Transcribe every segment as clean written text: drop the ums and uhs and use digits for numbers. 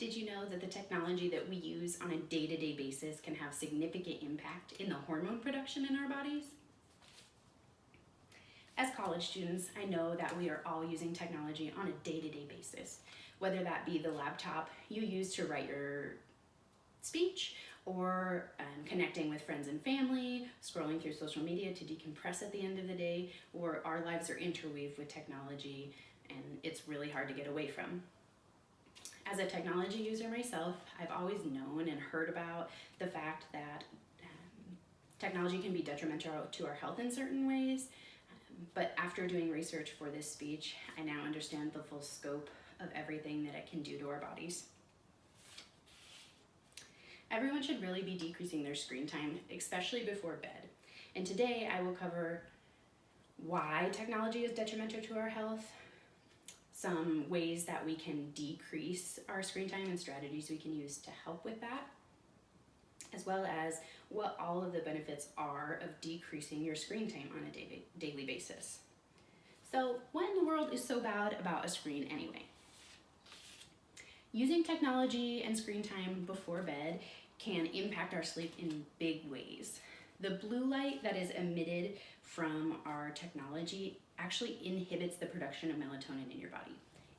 Did you know that the technology that we use on a day-to-day basis can have significant impact in the hormone production in our bodies? As college students, I know that we are all using technology on a day-to-day basis, whether that be the laptop you use to write your speech, or connecting with friends and family, scrolling through social media to decompress at the end of the day, or our lives are interweaved with technology and it's really hard to get away from. As a technology user myself, I've always known and heard about the fact that technology can be detrimental to our health in certain ways, but after doing research for this speech, I now understand the full scope of everything that it can do to our bodies. Everyone should really be decreasing their screen time, especially before bed. And today I will cover why technology is detrimental to our health, some ways that we can decrease our screen time and strategies we can use to help with that, as well as what all of the benefits are of decreasing your screen time on a daily basis. So what in the world is so bad about a screen anyway? Using technology and screen time before bed can impact our sleep in big ways. The blue light that is emitted from our technology actually inhibits the production of melatonin in your body.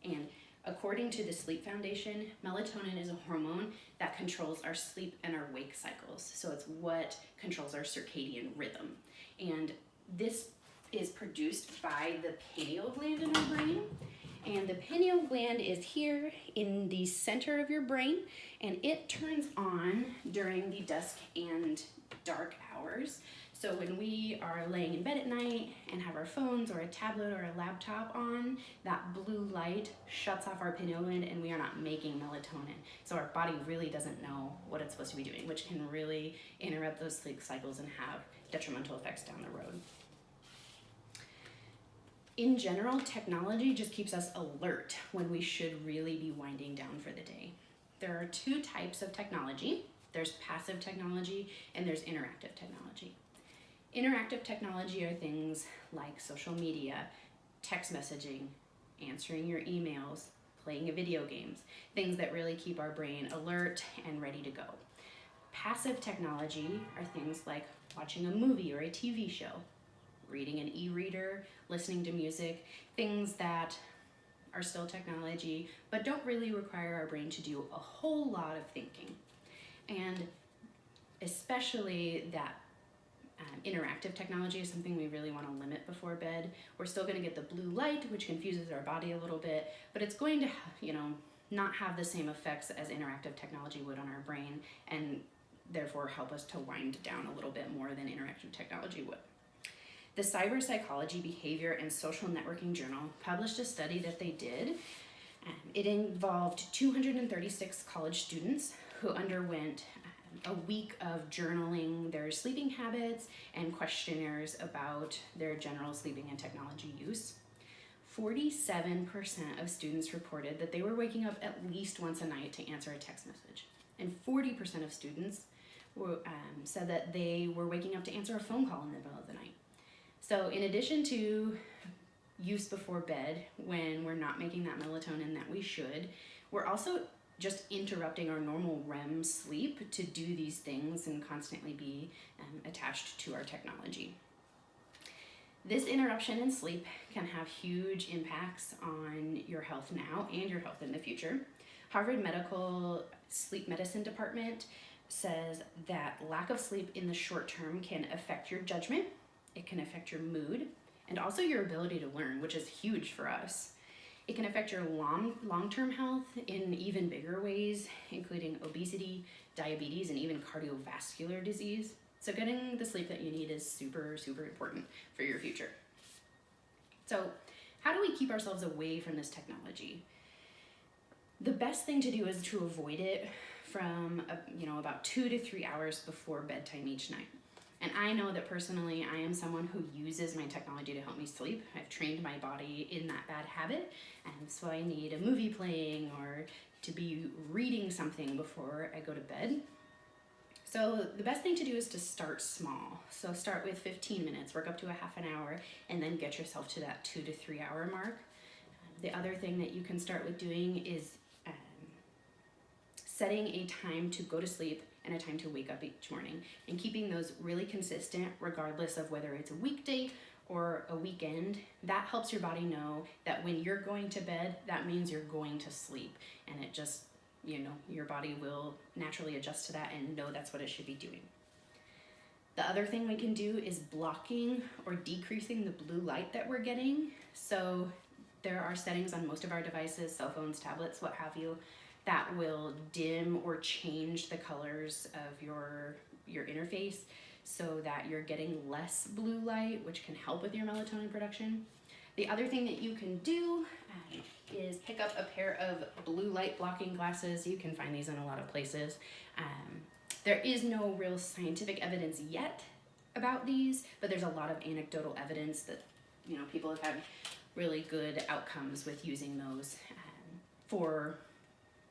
And according to the Sleep Foundation, melatonin is a hormone that controls our sleep and our wake cycles. So it's what controls our circadian rhythm. And this is produced by the pineal gland in our brain. And the pineal gland is here in the center of your brain, and it turns on during the dusk and dark hours. So when we are laying in bed at night and have our phones or a tablet or a laptop on, that blue light shuts off our pineal gland and we are not making melatonin. So our body really doesn't know what it's supposed to be doing, which can really interrupt those sleep cycles and have detrimental effects down the road. In general, technology just keeps us alert when we should really be winding down for the day. There are two types of technology. There's passive technology and there's interactive technology. Interactive technology are things like social media, text messaging, answering your emails, playing video games, things that really keep our brain alert and ready to go. Passive technology are things like watching a movie or a TV show, reading an e-reader, listening to music, things that are still technology, but don't really require our brain to do a whole lot of thinking. And especially that interactive technology is something we really want to limit before bed. We're still going to get the blue light, which confuses our body a little bit, but it's going to, not have the same effects as interactive technology would on our brain, and therefore help us to wind down a little bit more than interactive technology would. The Cyber Psychology, Behavior, and Social Networking Journal published a study that they did. It involved 236 college students who underwent a week of journaling their sleeping habits and questionnaires about their general sleeping and technology use. 47% of students reported that they were waking up at least once a night to answer a text message. And 40% of students said that they were waking up to answer a phone call in the middle of the night. So in addition to use before bed when we're not making that melatonin that we should, we're also just interrupting our normal REM sleep to do these things and constantly be attached to our technology. This interruption in sleep can have huge impacts on your health now and your health in the future. Harvard Medical Sleep Medicine Department says that lack of sleep in the short term can affect your judgment, it can affect your mood, and also your ability to learn, which is huge for us. It can affect your long-term health in even bigger ways, including obesity, diabetes, and even cardiovascular disease. So getting the sleep that you need is super, super important for your future. So how do we keep ourselves away from this technology? The best thing to do is to avoid it from about 2 to 3 hours before bedtime each night. And I know that personally, I am someone who uses my technology to help me sleep. I've trained my body in that bad habit, and so I need a movie playing or to be reading something before I go to bed. So the best thing to do is to start small. So start with 15 minutes, work up to a half an hour, and then get yourself to that 2 to 3 hour mark. The other thing that you can start with doing is setting a time to go to sleep and a time to wake up each morning, and keeping those really consistent regardless of whether it's a weekday or a weekend. That helps your body know that when you're going to bed, that means you're going to sleep, and it just, your body will naturally adjust to that and know that's what it should be doing. The other thing we can do is blocking or decreasing the blue light that we're getting. So there are settings on most of our devices, cell phones, tablets, what have you, that will dim or change the colors of your interface so that you're getting less blue light, which can help with your melatonin production. The other thing that you can do is pick up a pair of blue light blocking glasses. You can find these in a lot of places. There is no real scientific evidence yet about these, but there's a lot of anecdotal evidence that people have had really good outcomes with using those for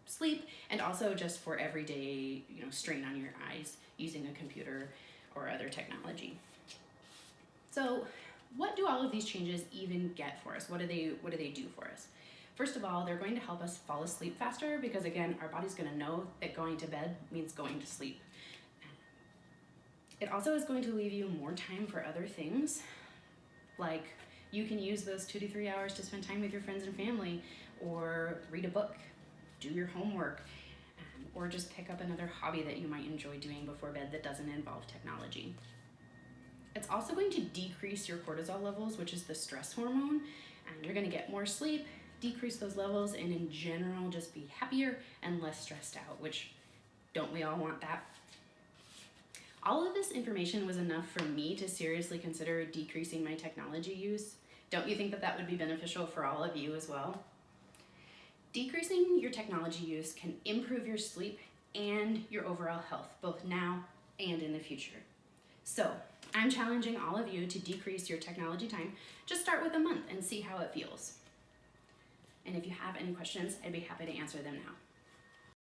sleep, and also just for everyday strain on your eyes using a computer or other technology. So what do all of these changes even get for us? What do they do for us? First of all, they're going to help us fall asleep faster, because again, our body's going to know that going to bed means going to sleep. It also is going to leave you more time for other things, like you can use those 2 to 3 hours to spend time with your friends and family, or read a book, do your homework, or just pick up another hobby that you might enjoy doing before bed that doesn't involve technology. It's also going to decrease your cortisol levels, which is the stress hormone, and you're going to get more sleep, decrease those levels, and in general just be happier and less stressed out, which don't we all want that? All of this information was enough for me to seriously consider decreasing my technology use. Don't you think that that would be beneficial for all of you as well? Decreasing your technology use can improve your sleep and your overall health, both now and in the future. So I'm challenging all of you to decrease your technology time. Just start with a month and see how it feels. And if you have any questions, I'd be happy to answer them now.